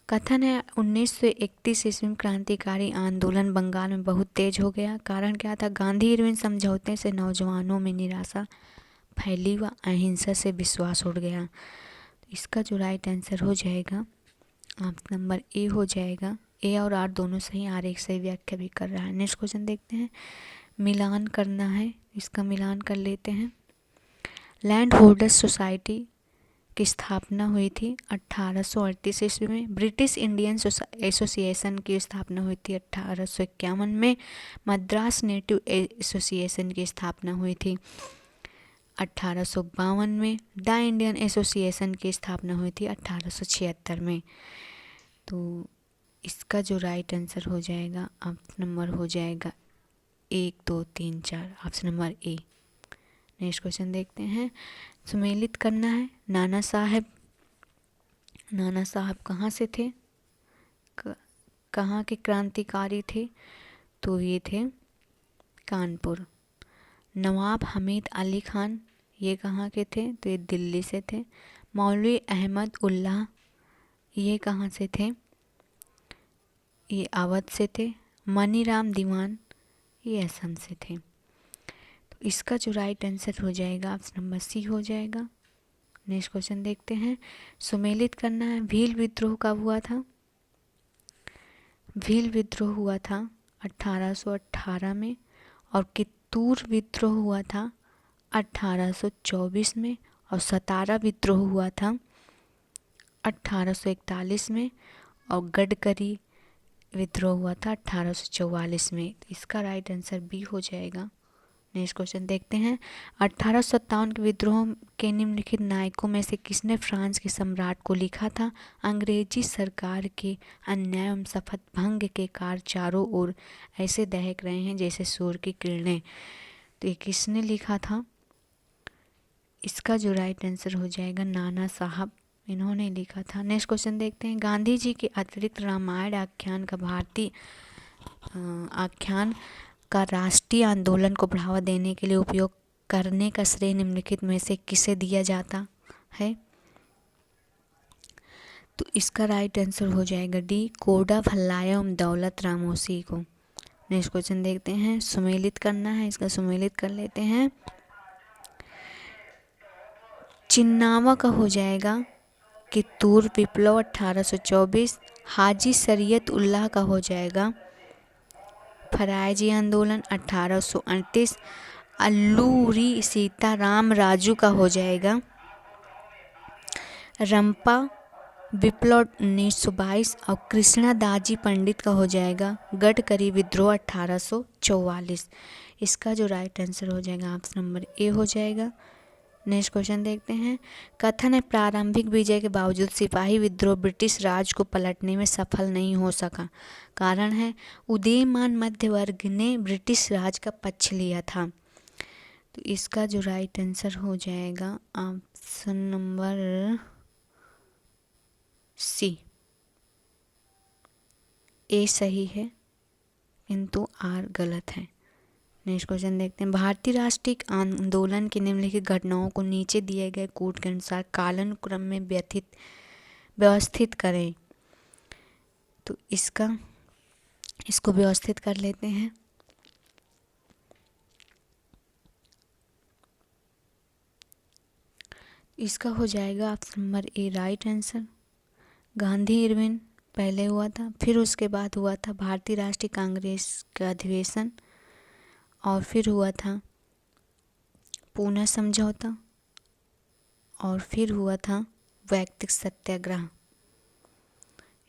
कथन है 1931 ईस्वी में क्रांतिकारी आंदोलन बंगाल में बहुत तेज हो गया, कारण क्या था? गांधी इरविन समझौते से नौजवानों में निराशा फैली व अहिंसा से विश्वास उड़ गया। इसका जो राइट आंसर हो जाएगा ऑप्शन नंबर ए हो जाएगा। ए और आर दोनों सही, आर एक सही व्याख्या भी कर रहा है। नेक्स्ट क्वेश्चन देखते हैं। मिलान करना है, इसका मिलान कर लेते हैं। लैंड होल्डर्स सोसाइटी की स्थापना हुई थी 1838 ईस्वी में। ब्रिटिश इंडियन एसोसिएशन की स्थापना हुई थी 1851 में। मद्रास नेटिव एसोसिएशन की स्थापना हुई थी 1852 में। द इंडियन एसोसिएशन की स्थापना हुई थी 1876 में। तो इसका जो राइट आंसर हो जाएगा ऑप्शन नंबर हो जाएगा 1, 2, 3, 4, option number A. Next question देखते हैं। सुमेलित करना है। नाना साहब कहाँ से थे, कहाँ के क्रांतिकारी थे? तो ये थे कानपुर। नवाब हमीद अली खान, ये कहाँ के थे? तो ये दिल्ली से थे। मौलवी अहमद उल्लाह, ये कहाँ से थे? ये अवध से थे। मनीराम दीवान, ये असम से थे। तो इसका जो राइट आंसर हो जाएगा ऑप्शन नंबर सी हो जाएगा। नेक्स्ट क्वेश्चन देखते हैं। सुमेलित करना है। भील विद्रोह कब हुआ था? भील विद्रोह हुआ था 1818 में, और कित्तूर विद्रोह हुआ था 1824 में, और सतारा विद्रोह हुआ था 1841 में, और गडकरी विद्रोह हुआ था 1844 में। तो इसका राइट आंसर बी हो जाएगा। नेक्स्ट क्वेश्चन देखते हैं। 1857 के विद्रोह के निम्नलिखित नायकों में से किसने फ्रांस के सम्राट को लिखा था? अंग्रेजी सरकार के अन्याय एवं शपथ भंग के कार्य चारों ओर ऐसे दहक रहे हैं जैसे सूर्य की किरणें। तो ये किसने लिखा था? इसका जो राइट आंसर हो जाएगा नाना साहब, इन्होंने लिखा था। नेक्स्ट क्वेश्चन देखते हैं। गांधी जी के अतिरिक्त रामायण आख्यान का भारतीय आख्यान का राष्ट्रीय आंदोलन को बढ़ावा देने के लिए उपयोग करने का श्रेय निम्नलिखित में से किसे दिया जाता है? तो इसका राइट आंसर हो जाएगा डी, कोडा भल्लाया एवं दौलत रामोसी को। नेक्स्ट क्वेश्चन देखते हैं, सुमेलित करना है, इसका सुमेलित कर लेते हैं। चिन्नावा का हो जाएगा कित्तूर विप्लव 1824, हाजी शरीयत उल्लाह का हो जाएगा फरायजी आंदोलन 1838, अल्लूरी सीताराम राजू का हो जाएगा रंपा विप्लव 1922 और कृष्णादाजी पंडित का हो जाएगा गडकरी विद्रोह 1844। इसका जो राइट आंसर हो जाएगा ऑप्शन नंबर ए हो जाएगा। नेक्स्ट क्वेश्चन देखते हैं, कथन है प्रारंभिक विजय के बावजूद सिपाही विद्रोह ब्रिटिश राज को पलटने में सफल नहीं हो सका। कारण है उदीयमान मध्य वर्ग ने ब्रिटिश राज का पक्ष लिया था। तो इसका जो राइट आंसर हो जाएगा ऑप्शन नंबर सी, ए सही है किंतु आर गलत है। नेक्स्ट क्वेश्चन देखते हैं, भारतीय राष्ट्रीय आंदोलन की निम्नलिखित घटनाओं को नीचे दिए गए कूट के अनुसार कालानुक्रम में व्यवस्थित करें। तो इसको व्यवस्थित कर लेते हैं। इसका हो जाएगा option number A right answer. Gandhi Irwin पहले हुआ था, फिर उसके बाद हुआ था भारतीय राष्ट्रीय कांग्रेस का अधिवेशन, और फिर हुआ था पूना समझौता, और फिर हुआ था वैयक्तिक सत्याग्रह।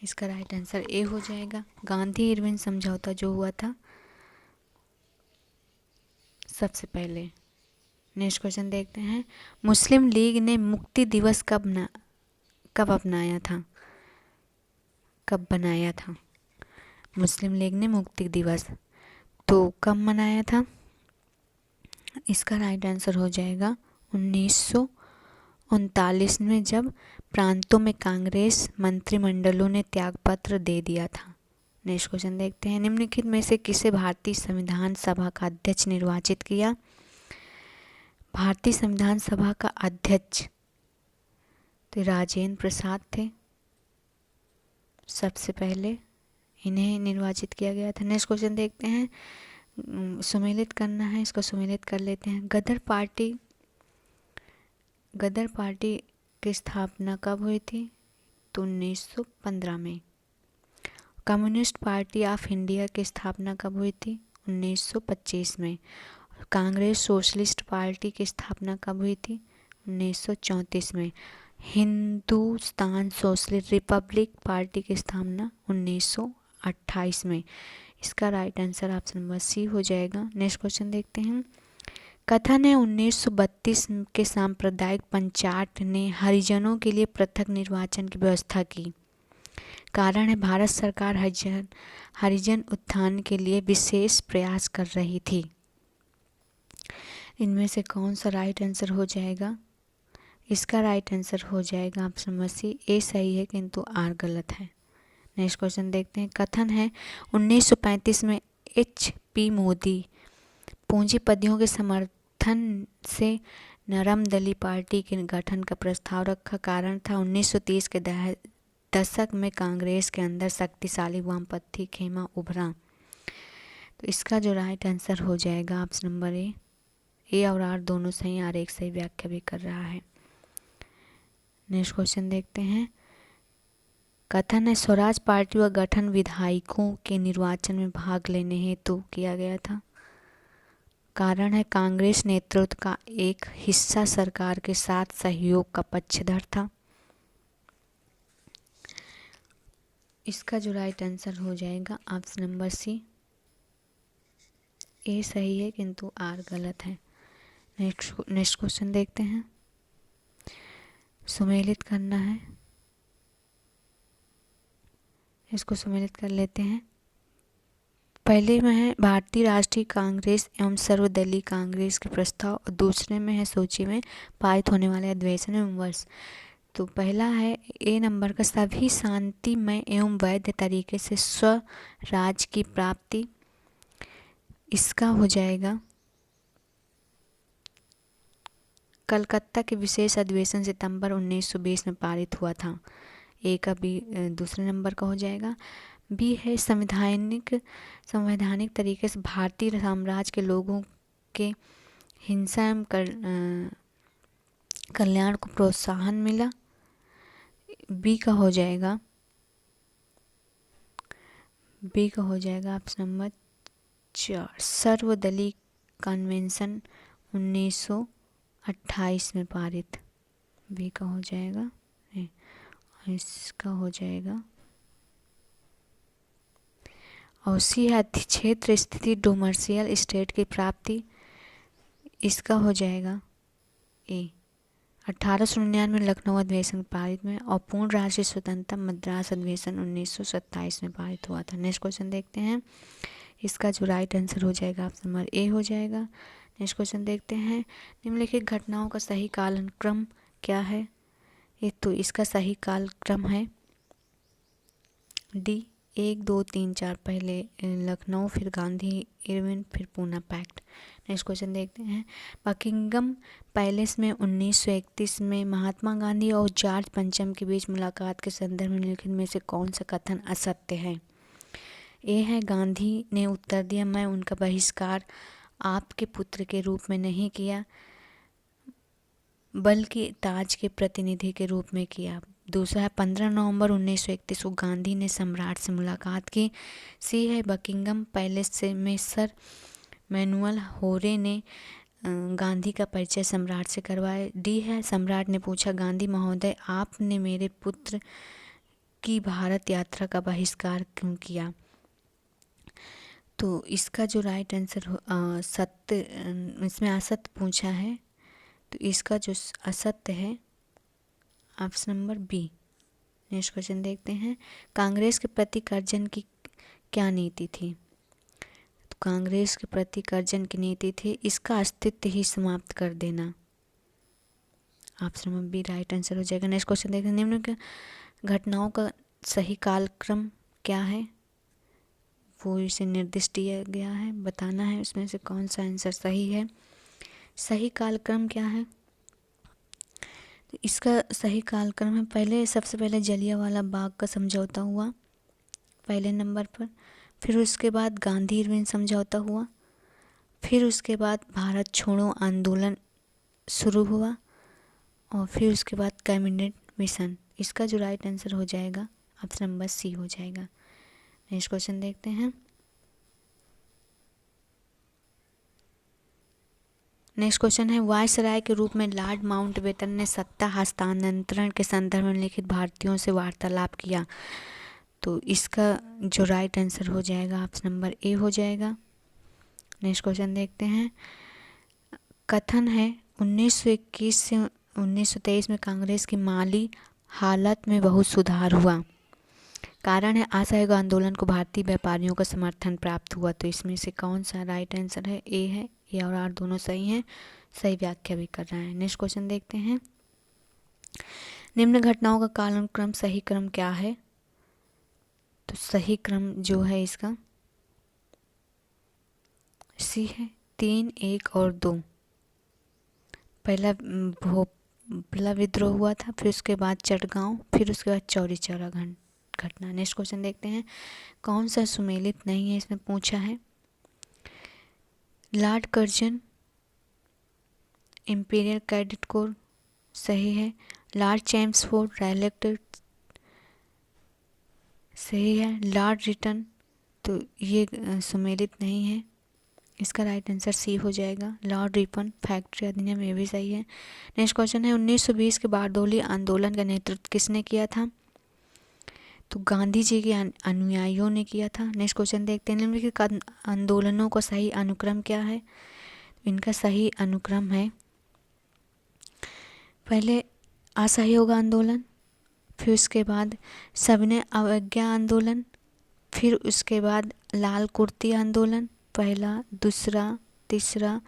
इसका राइट आंसर ए हो जाएगा। गांधी इरविन समझौता जो हुआ था सबसे पहले। नेक्स्ट क्वेश्चन देखते हैं, मुस्लिम लीग ने मुक्ति दिवस कब बनाया था? मुस्लिम लीग ने मुक्ति दिवस तो कब मनाया था? इसका राइट आंसर हो जाएगा 1939 में, जब प्रांतों में कांग्रेस मंत्रिमंडलों ने त्यागपत्र दे दिया था। नेक्स्ट क्वेश्चन देखते हैं, निम्नलिखित में से किसे भारतीय संविधान सभा का अध्यक्ष निर्वाचित किया? भारतीय संविधान सभा का अध्यक्ष तो राजेंद्र प्रसाद थे, सबसे पहले इन्हें निर्वाचित किया गया था। नेक्स्ट क्वेश्चन देखते हैं, सुमेलित करना है, इसको सुमेलित कर लेते हैं। गदर पार्टी की स्थापना कब हुई थी? तो 1915 में। कम्युनिस्ट पार्टी ऑफ इंडिया की स्थापना कब हुई थी? 1925 में। कांग्रेस सोशलिस्ट पार्टी की स्थापना कब हुई थी? 1934 में। हिंदुस्तान सोशलिस्ट रिपब्लिक पार्टी की स्थापना 1928 में। इसका right answer option number C हो जाएगा। नेक्स्ट क्वेश्चन देखते हैं, कथन है 1932 के सांप्रदायिक पंचायत ने हरिजनों के लिए पृथक निर्वाचन की व्यवस्था की। कारण है भारत सरकार हरिजन उत्थान के लिए विशेष प्रयास कर रही थी। इनमें से कौन सा राइट आंसर हो जाएगा? इसका राइट आंसर हो जाएगा ऑप्शन नंबर सी, ए सही है किंतु आर गलत है। नेक्स्ट क्वेश्चन देखते हैं, कथन है 1935 में HP मोदी पूंजीपतियों के समर्थन से नरम-दली पार्टी के गठन का प्रस्ताव रखा। कारण था 1930 के दशक में कांग्रेस के अंदर शक्तिशाली वामपंथी खेमा उभरा। तो इसका जो राइट आंसर हो जाएगा ऑप्शन नंबर ए और आर दोनों सही, आर एक सही व्याख्या भी कर रहा है। नेक्स्ट क्वेश्चन देखते हैं, कथन है स्वराज पार्टी व गठन विधायकों के निर्वाचन में भाग लेने हेतु किया गया था। कारण है कांग्रेस नेतृत्व का एक हिस्सा सरकार के साथ सहयोग का पक्षधर था। इसका जो राइट आंसर हो जाएगा ऑप्शन नंबर सी, ए सही है किंतु आर गलत है। नेक्स्ट क्वेश्चन देखते हैं, सुमेलित करना है, इसको सुमेलित कर लेते हैं। पहले में है भारतीय राष्ट्रीय कांग्रेस एवं सर्वदलीय कांग्रेस के प्रस्ताव, और दूसरे में है सूची में पारित होने वाले अधिवेशन एवं वर्ष। तो पहला है ए नंबर का, सभी शांतिमय एवं वैध तरीके से स्वराज की प्राप्ति। इसका हो जाएगा कलकत्ता के विशेष अधिवेशन सितंबर 1920 में पारित हुआ था। ए का बी दूसरे नंबर का हो जाएगा। बी है संवैधानिक तरीके से भारतीय साम्राज्य के लोगों के हिंसा एवं कल्याण को प्रोत्साहन मिला। बी का हो जाएगा ऑप्शन नंबर 4 सर्वदलीय कन्वेंशन 1928 में पारित। बी का हो जाएगा नहीं, इसका हो जाएगा और सी है अधिक्षेत्र स्थिति डोमर्सियल स्टेट की प्राप्ति। इसका हो जाएगा ए 1899 में लखनऊ अधिवेशन पारित में और पूर्ण राष्ट्रीय स्वतंत्रता मद्रास अधिवेशन 1927 में पारित हुआ था। नेक्स्ट क्वेश्चन देखते हैं। इसका जो राइट आंसर हो जाएगा ऑप्शन नंबर ए हो जाएगा। नेक्स्ट क्वेश्चन देखते हैं। निम्नलिखित घटनाओं का सही कालक्रम क्या है? ये तो इसका सही कालक्रम है डी 1 2 3 4 पहले लखनऊ, फिर गांधी इरविन, फिर पूना पैक्ट। नेक्स्ट क्वेश्चन देखते हैं। बकिंगम पैलेस में 1931 में महात्मा गांधी और जॉर्ज पंचम के बीच मुलाकात के संदर्भ में निम्नलिखित में से कौन सा कथन असत्य है? ए है गांधी ने उत्तर दिया, मैं उनका बहिष्कार आपके पुत्र के रूप में नहीं किया बल्कि ताज के प्रतिनिधि के रूप में किया। दूसरा है 15 नवंबर 1931 को गांधी ने सम्राट से मुलाकात की। सी है बकिंगम पैलेस से में सर मैनुअल होरे ने गांधी का परिचय सम्राट से करवाया। डी है सम्राट ने पूछा, गांधी महोदय आपने मेरे पुत्र की भारत यात्रा का बहिष्कार क्यों किया? तो इसका जो राइट आंसर सत्य, इसमें असत्य पूछा है, तो इसका जो असत्य है option number B. Next question देखते हैं। कांग्रेस के प्रति कर्जन की क्या नीति थी? तो कांग्रेस के प्रति कर्जन की नीति थी इसका अस्तित्व ही समाप्त कर देना। Option number B right answer हो जाएगा। नेक्स्ट क्वेश्चन देखते हैं। निम्न घटनाओं का सही कालक्रम क्या है? वो इसे निर्दिष्ट किया गया है, बताना है उसमें से कौन सा आंसर सही है। सही कालक्रम क्या है? तो इसका सही कालक्रम है पहले, सबसे पहले जलियांवाला बाग का समझौता हुआ पहले नंबर पर, फिर उसके बाद गांधी इरविन समझौता हुआ, फिर उसके बाद भारत छोड़ो आंदोलन शुरू हुआ और फिर उसके बाद कैबिनेट मिशन। इसका जो राइट आंसर हो जाएगा ऑप्शन नंबर सी हो जाएगा। नेक्स्ट क्वेश्चन देखते हैं। नेक्स्ट क्वेश्चन है वायसराय के रूप में लॉर्ड माउंटबेटन ने सत्ता हस्तांतरण के संदर्भ में लिखित भारतीयों से वार्तालाप किया। तो इसका जो राइट आंसर हो जाएगा ऑप्शन नंबर ए हो जाएगा। नेक्स्ट क्वेश्चन देखते हैं। कथन है 1921 से 1923 में कांग्रेस की माली हालत में बहुत सुधार हुआ। कारण है असहयोग आंदोलन को भारतीय व्यापारियों का समर्थन प्राप्त हुआ। तो इसमें से कौन सा राइट आंसर है? ए है, ए और आर दोनों सही हैं, सही व्याख्या भी कर रहा है। नेक्स्ट क्वेश्चन देखते हैं। निम्न घटनाओं का कालक्रम सही क्रम क्या है? तो सही क्रम जो है इसका सी है 3, 1 और 2। पहला भोपला विद्रोह हुआ था, फिर उसके बाद चटगांव, फिर उसके बाद चौरी चौरा घटना। नेक्स्ट क्वेश्चन देखते हैं। कौन सा सुमेलित नहीं है इसमें पूछा है। Lord Curzon imperial cadet corps सही है। लॉर्ड चैम्सफोर्ड रैलेक्टर सही है। लॉर्ड रिटन तो ये सुमेलित नहीं है, इसका राइट आंसर सी हो जाएगा। लॉर्ड रिपन फैक्ट्री अधिनियम ये भी सही है। नेक्स्ट क्वेश्चन है 1920 के बारडोली आंदोलन का नेतृत्व किसने किया था? तो गांधी जी के अनुयायियों ने किया था। नेक्स्ट क्वेश्चन देखते हैं। निम्नलिखित आंदोलनों का सही अनुक्रम क्या है? इनका सही अनुक्रम है पहले असहयोग आंदोलन, फिर उसके बाद सविनय अवज्ञा आंदोलन, फिर उसके बाद लाल कुर्ती आंदोलन पहला, दूसरा, तीसरा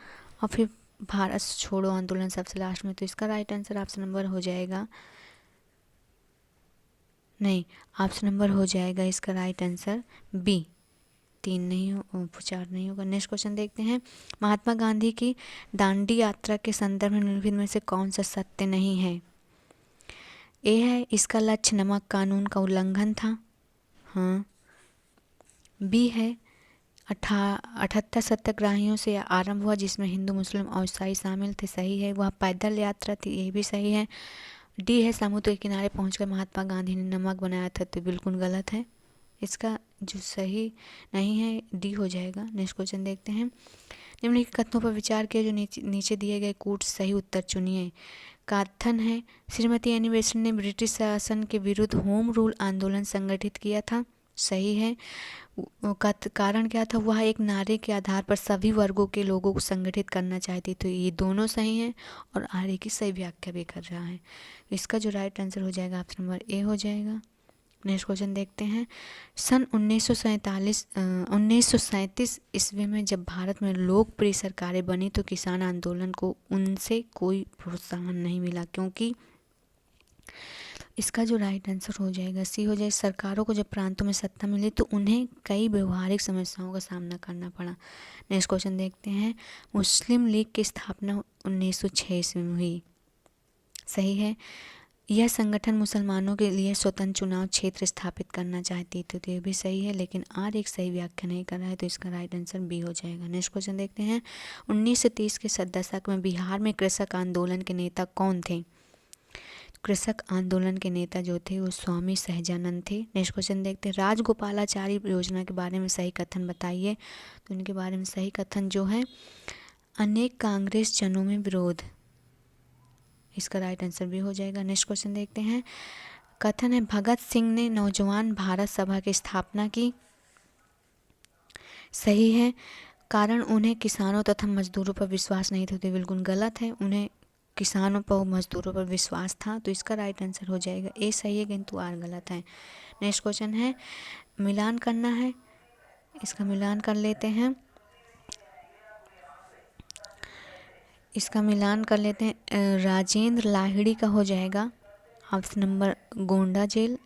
और फिर भारत छोड़ो आंदोलन सबसे लास्ट में। तो इसका राइट आंसर ऑप्शन नंबर हो जाएगा नहीं, ऑप्शन नंबर हो जाएगा इसका राइट आंसर बी। 3 नहीं हो, 4 नहीं होगा। नेक्स्ट क्वेश्चन देखते हैं, महात्मा गांधी की दांडी यात्रा के संदर्भ में निम्नलिखित में से कौन सा सत्य नहीं है? ए है इसका लक्ष्य नमक कानून का उल्लंघन था, हाँ। बी है 78 सत्याग्रहियों से आरंभ हुआ जिसमें हिंदू मुस्लिम और ईसाई शामिल थे, सही है। वह पैदल यात्रा थी, ये भी सही है। डी है समुद्र के किनारे पहुंचकर महात्मा गांधी ने नमक बनाया था, तो बिल्कुल गलत है। इसका जो सही नहीं है डी हो जाएगा। नेक्स्ट क्वेश्चन देखते हैं, निम्नलिखित कथनों पर विचार किया जो नीचे दिए गए कूट सही उत्तर चुनिए। कथन है श्रीमती एनी बेसेंट ने ब्रिटिश शासन के विरुद्ध होम रूल आंदोलन संगठित किया था, सही है। कारण क्या था? वह एक नारे के आधार पर सभी वर्गों के लोगों को संगठित करना चाहती, तो ये दोनों सही हैं और आर्य की सही व्याख्या भी कर रहा है। इसका जो राइट आंसर हो जाएगा ऑप्शन नंबर ए हो जाएगा। नेक्स्ट क्वेश्चन देखते हैं, सन 1937 ईस्वी में जब भारत में लोकप्रिय सरकारें बनी तो किसान आंदोलन को उनसे कोई प्रोत्साहन नहीं मिला, क्योंकि इसका जो राइट आंसर हो जाएगा सी हो जाएगा। सरकारों को जब प्रांतों में सत्ता मिली तो उन्हें कई व्यवहारिक समस्याओं का सामना करना पड़ा। नेक्स्ट क्वेश्चन देखते हैं, मुस्लिम लीग की स्थापना 1906 ईस्वी में हुई, सही है। यह संगठन मुसलमानों के लिए स्वतंत्र चुनाव क्षेत्र स्थापित करना चाहती थी, तो ये भी सही है, लेकिन आर एक सही व्याख्या नहीं कर रहा है, तो इसका राइट आंसर बी हो जाएगा। नेक्स्ट क्वेश्चन देखते हैं, 1930 के दशक में बिहार में कृषक आंदोलन के नेता कौन थे? कृषक आंदोलन के नेता जो थे वो स्वामी सहजानंद थे। नेक्स्ट क्वेश्चन देखते हैं, राजगोपालाचारी योजना के बारे में सही कथन बताइए। तो इनके बारे में सही कथन जो है, अनेक कांग्रेस जनों में विरोध, इसका राइट आंसर भी हो जाएगा। नेक्स्ट क्वेश्चन देखते हैं, कथन है भगत सिंह ने नौजवान भारत सभा की स्थापना की, सही है। कारण उन्हें किसानों तथा मजदूरों पर विश्वास नहीं था, तो बिल्कुल गलत है, उन्हें किसानों पर मजदूरों पर विश्वास था, तो इसका राइट आंसर हो जाएगा ए सही है, किंतु आर गलत है। नेक्स्ट क्वेश्चन है, मिलान करना है, इसका मिलान कर लेते हैं। इसका मिलान कर लेते हैं, राजेंद्र लाहिड़ी का हो जाएगा ऑप्शन नंबर गोंडा जेल,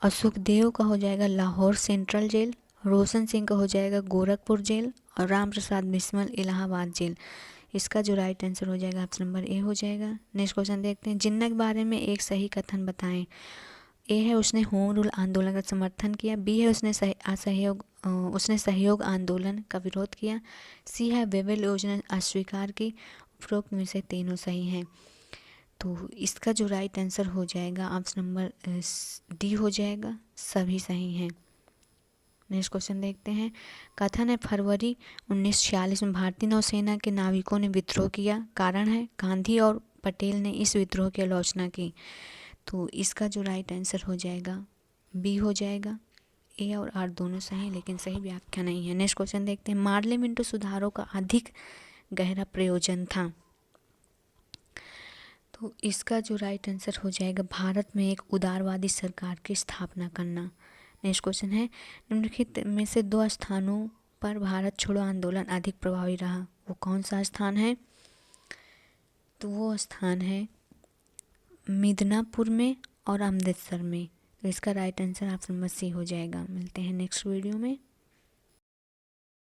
और सुखदेव का हो जाएगा लाहौर सेंट्रल जेल, रोशन सिंह का हो जाएगा गोरखपुर जेल, और राम प्रसाद बिस्मिल इलाहाबाद जेल। इसका जो राइट आंसर हो जाएगा ऑप्शन नंबर ए हो जाएगा। नेक्स्ट क्वेश्चन देखते हैं, जिन्ना के बारे में एक सही कथन बताएं। ए है उसने होम रूल आंदोलन का समर्थन किया, बी है उसने सहयोग आंदोलन का विरोध किया, सी है वेवेल योजना अस्वीकार की। उपरोक्त में से तीनों सही हैं, तो इसका जो राइट आंसर हो जाएगा ऑप्शन नंबर डी हो जाएगा, सभी सही हैं। नेक्स्ट क्वेश्चन देखते हैं, कथन है फरवरी 1946 में भारतीय नौसेना के नाविकों ने विद्रोह किया, कारण है गांधी और पटेल ने इस विद्रोह की आलोचना की, तो इसका जो राइट आंसर हो जाएगा बी हो जाएगा। ए और आर दोनों सही हैं, लेकिन सही व्याख्या नहीं है। नेक्स्ट क्वेश्चन देखते हैं, मार्ले मिंटो सुधारों का अधिक गहरा प्रयोजन था, तो इसका जो राइट आंसर हो जाएगा भारत में एक उदारवादी सरकार की स्थापना करना। नेक्स्ट क्वेश्चन है, निम्नलिखित में से दो स्थानों पर भारत छोड़ो आंदोलन अधिक प्रभावी रहा, वो कौन सा स्थान है? तो वो स्थान है मिदनापुर में और अमृतसर में, तो इसका right answer option number C हो जाएगा। मिलते हैं नेक्स्ट वीडियो में।